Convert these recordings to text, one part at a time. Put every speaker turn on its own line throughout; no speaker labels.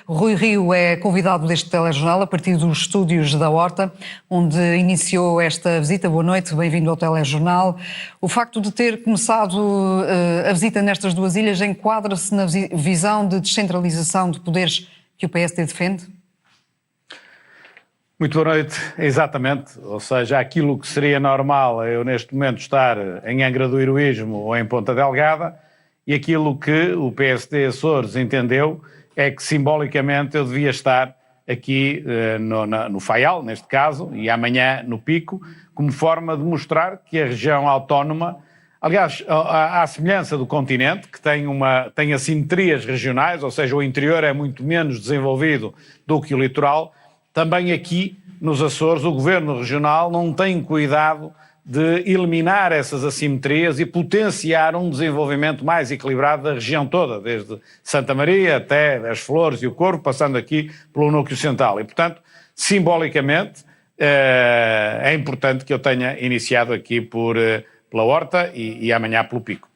Rui Rio é convidado deste telejornal a partir dos estúdios da Horta, onde iniciou esta visita. Boa noite, bem-vindo ao telejornal. O facto de ter começado a visita nestas duas ilhas enquadra-se na visão de descentralização de poderes que o PSD defende?
Muito boa noite, exatamente, ou seja, aquilo que seria normal eu neste momento estar em Angra do Heroísmo ou em Ponta Delgada, e aquilo que o PSD Açores entendeu é que simbolicamente eu devia estar aqui no Faial, neste caso, e amanhã no Pico, como forma de mostrar que a região autónoma, aliás, à semelhança do continente, que tem assimetrias regionais, ou seja, o interior é muito menos desenvolvido do que o litoral. Também aqui, nos Açores, o governo regional não tem cuidado de eliminar essas assimetrias e potenciar um desenvolvimento mais equilibrado da região toda, desde Santa Maria até as Flores e o Corvo, passando aqui pelo núcleo central. E, portanto, simbolicamente, é importante que eu tenha iniciado aqui pela Horta e amanhã pelo Pico.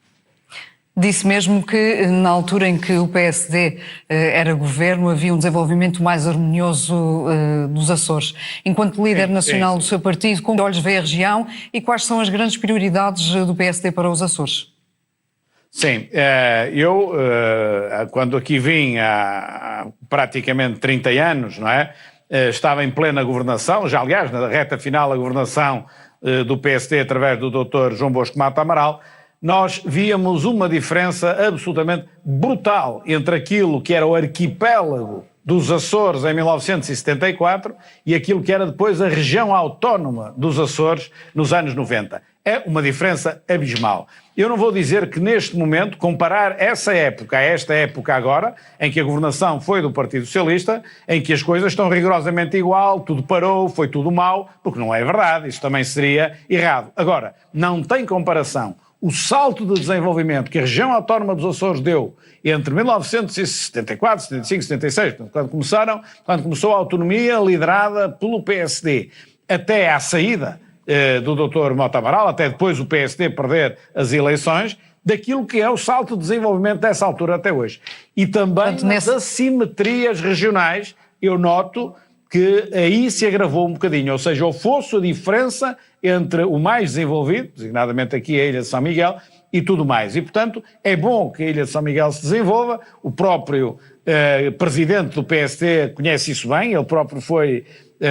Disse mesmo que na altura em que o PSD era governo havia um desenvolvimento mais harmonioso dos Açores. Enquanto líder nacional do seu partido, como olhos vê a região e quais são as grandes prioridades do PSD para os Açores?
Sim, eu quando aqui vim há praticamente 30 anos, não é? Estava em plena governação, já aliás na reta final da governação do PSD através do Dr. João Bosco Mata Amaral, nós víamos uma diferença absolutamente brutal entre aquilo que era o arquipélago dos Açores em 1974 e aquilo que era depois a região autónoma dos Açores nos anos 90. É uma diferença abismal. Eu não vou dizer que neste momento, comparar essa época a esta época agora, em que a governação foi do Partido Socialista, em que as coisas estão rigorosamente igual, tudo parou, foi tudo mau, porque não é verdade, isso também seria errado. Agora, não tem comparação. O salto de desenvolvimento que a região autónoma dos Açores deu entre 1974, 75, 76, quando começou a autonomia liderada pelo PSD, até à saída do Dr. Mota Amaral, até depois o PSD perder as eleições, daquilo que é o salto de desenvolvimento dessa altura até hoje. E também nas assimetrias regionais, eu noto que aí se agravou um bocadinho, ou seja, fosse a diferença entre o mais desenvolvido, designadamente aqui a Ilha de São Miguel, e tudo mais. E, portanto, é bom que a Ilha de São Miguel se desenvolva, o próprio presidente do PSD conhece isso bem, ele próprio foi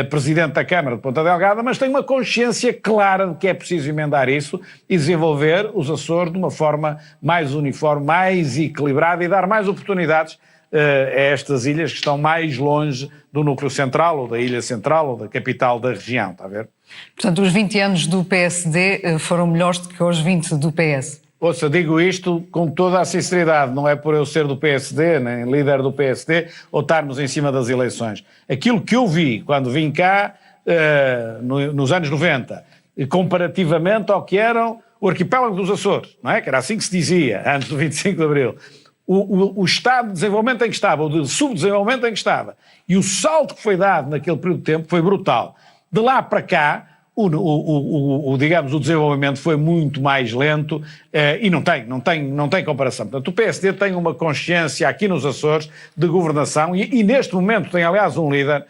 presidente da Câmara de Ponta Delgada, mas tem uma consciência clara de que é preciso emendar isso e desenvolver os Açores de uma forma mais uniforme, mais equilibrada e dar mais oportunidades a estas ilhas que estão mais longe do núcleo central, ou da ilha central, ou da capital da região, está a ver?
Portanto, os 20 anos do PSD foram melhores do que os 20 do PS.
Ouça, digo isto com toda a sinceridade, não é por eu ser do PSD, nem líder do PSD, ou estarmos em cima das eleições. Aquilo que eu vi quando vim cá, nos anos 90, comparativamente ao que eram o arquipélago dos Açores, não é? Que era assim que se dizia, antes do 25 de Abril. O estado de desenvolvimento em que estava, ou de subdesenvolvimento em que estava, e o salto que foi dado naquele período de tempo foi brutal. De lá para cá, digamos, o desenvolvimento foi muito mais lento e não tem comparação. Portanto, o PSD tem uma consciência aqui nos Açores de governação e neste momento tem, aliás, um líder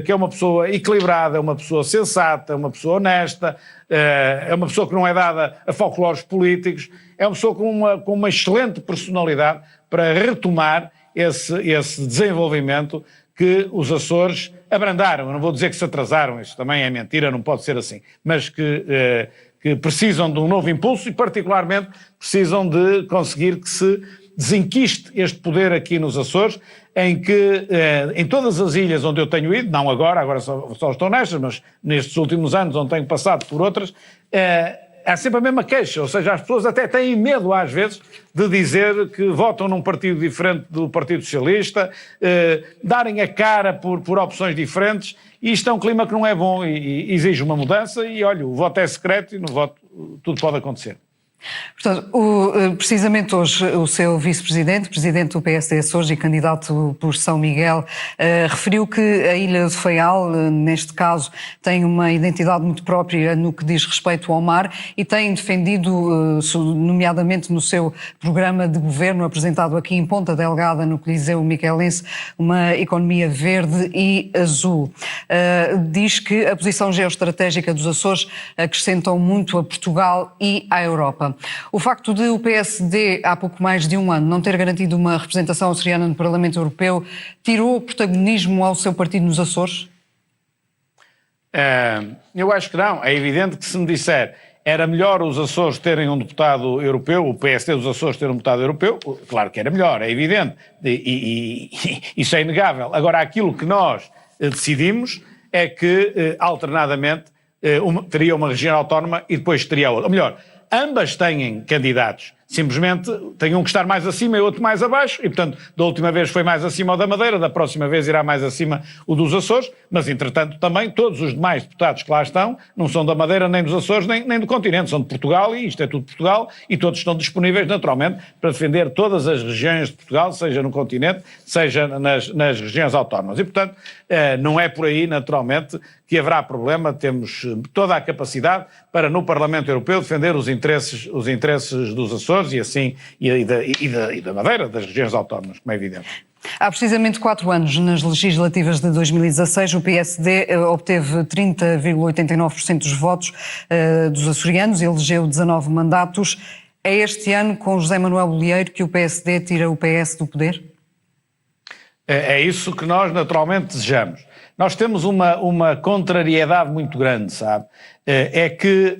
que é uma pessoa equilibrada, é uma pessoa sensata, é uma pessoa honesta, é uma pessoa que não é dada a folclores políticos, é uma pessoa com uma excelente personalidade para retomar esse desenvolvimento que os Açores abrandaram. Eu não vou dizer que se atrasaram, isso também é mentira, não pode ser assim, mas que precisam de um novo impulso e particularmente precisam de conseguir que se desenquiste este poder aqui nos Açores, em que em todas as ilhas onde eu tenho ido, não agora só estou nestas, mas nestes últimos anos onde tenho passado por outras, há sempre a mesma queixa, ou seja, as pessoas até têm medo às vezes de dizer que votam num partido diferente do Partido Socialista, darem a cara por opções diferentes, e isto é um clima que não é bom e exige uma mudança e olha, o voto é secreto e no voto tudo pode acontecer.
Portanto, precisamente hoje o seu vice-presidente, presidente do PSD Açores e candidato por São Miguel, referiu que a Ilha do Faial, neste caso, tem uma identidade muito própria no que diz respeito ao mar e tem defendido, nomeadamente no seu programa de governo apresentado aqui em Ponta Delgada, no Coliseu Miquelense, uma economia verde e azul. Diz que a posição geoestratégica dos Açores acrescentam muito a Portugal e à Europa. O facto de o PSD, há pouco mais de um ano, não ter garantido uma representação açoriana no Parlamento Europeu, tirou o protagonismo ao seu partido nos Açores?
Eu acho que não. É evidente que se me disser era melhor os Açores terem um deputado europeu, o PSD dos Açores ter um deputado europeu, claro que era melhor, é evidente. E isso é inegável. Agora, aquilo que nós decidimos é que, alternadamente, teria uma região autónoma e depois teria outra. Ou melhor, ambas têm candidatos, simplesmente têm um que estar mais acima e outro mais abaixo, e portanto da última vez foi mais acima o da Madeira, da próxima vez irá mais acima o dos Açores, mas entretanto também todos os demais deputados que lá estão não são da Madeira, nem dos Açores, nem do continente, são de Portugal, e isto é tudo Portugal, e todos estão disponíveis naturalmente para defender todas as regiões de Portugal, seja no continente, seja nas regiões autónomas, e portanto não é por aí naturalmente que haverá problema, temos toda a capacidade para no Parlamento Europeu defender os interesses dos Açores e assim e da Madeira, das regiões autónomas, como é evidente.
Há precisamente 4 anos, nas legislativas de 2016, o PSD obteve 30,89% dos votos dos açorianos e elegeu 19 mandatos. É este ano, com José Manuel Bolieiro, que o PSD tira o PS do poder?
É isso que nós naturalmente desejamos. Nós temos uma contrariedade muito grande, sabe? É que,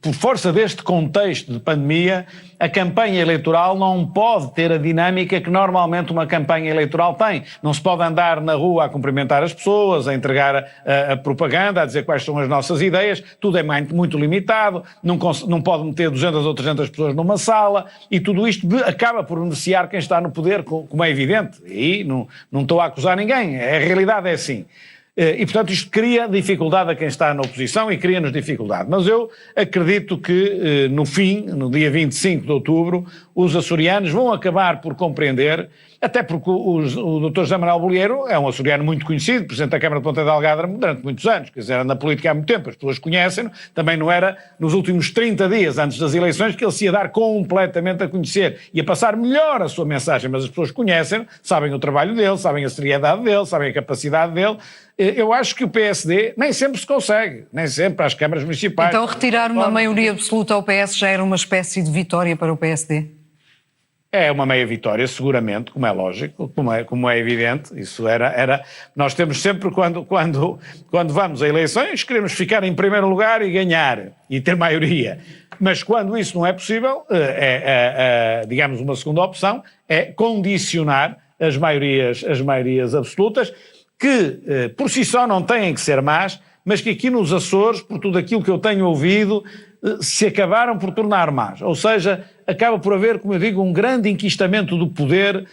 por força deste contexto de pandemia, a campanha eleitoral não pode ter a dinâmica que normalmente uma campanha eleitoral tem. Não se pode andar na rua a cumprimentar as pessoas, a entregar a propaganda, a dizer quais são as nossas ideias, tudo é muito limitado, não pode meter 200 ou 300 pessoas numa sala, e tudo isto acaba por beneficiar quem está no poder, como é evidente, e não estou a acusar ninguém, a realidade é assim. E, portanto, isto cria dificuldade a quem está na oposição e cria-nos dificuldade. Mas eu acredito que, no fim, no dia 25 de outubro, os açorianos vão acabar por compreender, até porque o Dr. José Manuel Bolieiro é um açoriano muito conhecido, Presidente da Câmara de Ponta Delgada durante muitos anos, quer dizer, era na política há muito tempo, as pessoas conhecem-no, também não era nos últimos 30 dias antes das eleições que ele se ia dar completamente a conhecer e a passar melhor a sua mensagem, mas as pessoas conhecem-no, sabem o trabalho dele, sabem a seriedade dele, sabem a capacidade dele. Eu acho que o PSD nem sempre se consegue, nem sempre às câmaras municipais.
Então retirar uma maioria absoluta ao PS já era uma espécie de vitória para o PSD?
É uma meia vitória, seguramente, como é lógico, como é evidente, isso era. Nós temos sempre, quando vamos a eleições, queremos ficar em primeiro lugar e ganhar, e ter maioria. Mas quando isso não é possível, digamos, uma segunda opção é condicionar as maiorias absolutas, que por si só não têm que ser más, mas que aqui nos Açores, por tudo aquilo que eu tenho ouvido, se acabaram por tornar más. Ou seja, acaba por haver, como eu digo, um grande enquistamento do poder.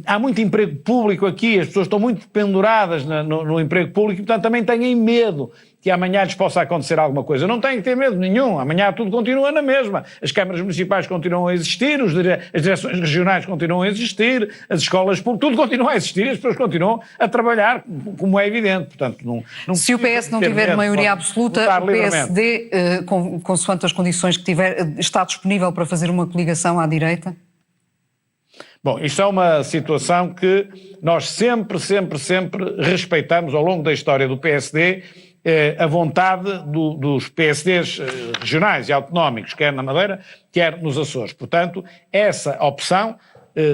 Há muito emprego público aqui, as pessoas estão muito penduradas no emprego público e, portanto, também têm medo que amanhã lhes possa acontecer alguma coisa. Não têm que ter medo nenhum, amanhã tudo continua na mesma. As câmaras municipais continuam a existir, as direções regionais continuam a existir, as escolas públicas, tudo continua a existir e as pessoas continuam a trabalhar, como é evidente. Portanto, não
se o PS não tiver medo, maioria absoluta, o PSD, consoante as condições que tiver, está disponível para fazer uma coligação à direita?
Bom, isto é uma situação que nós sempre respeitamos ao longo da história do PSD, a vontade dos PSDs regionais e autonómicos, quer na Madeira, quer nos Açores. Portanto, essa opção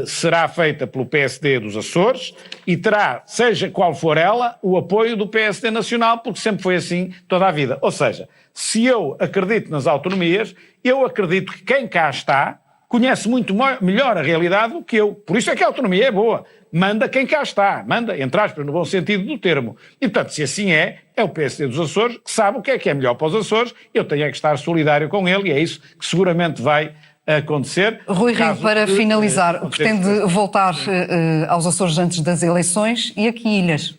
será feita pelo PSD dos Açores e terá, seja qual for ela, o apoio do PSD nacional, porque sempre foi assim toda a vida. Ou seja, se eu acredito nas autonomias, eu acredito que quem cá está conhece muito melhor a realidade do que eu. Por isso é que a autonomia é boa. Manda quem cá está. Manda, entre aspas, no bom sentido do termo. E, portanto, se assim é o PSD dos Açores que sabe o que é melhor para os Açores. Eu tenho que estar solidário com ele e é isso que seguramente vai acontecer.
Rui Rio, para finalizar, pretende voltar aos Açores antes das eleições e aqui ilhas?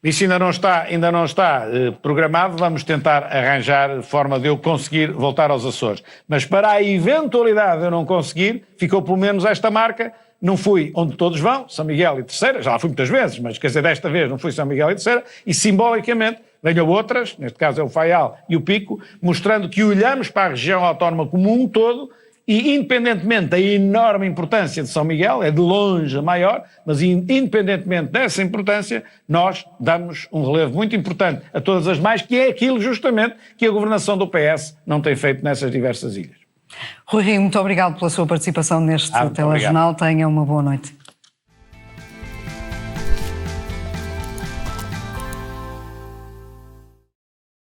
Isso ainda não está programado, vamos tentar arranjar forma de eu conseguir voltar aos Açores. Mas para a eventualidade de eu não conseguir, ficou pelo menos esta marca. Não fui onde todos vão, São Miguel e Terceira, já lá fui muitas vezes, mas quer dizer, desta vez não fui São Miguel e Terceira, e simbolicamente venham outras, neste caso é o Faial e o Pico, mostrando que olhamos para a região autónoma como um todo e, independentemente da enorme importância de São Miguel, é de longe a maior, mas independentemente dessa importância, nós damos um relevo muito importante a todas as mais, que é aquilo justamente que a governação do PS não tem feito nessas diversas ilhas.
Rui Rio, muito obrigado pela sua participação neste telejornal. Tenha uma boa noite.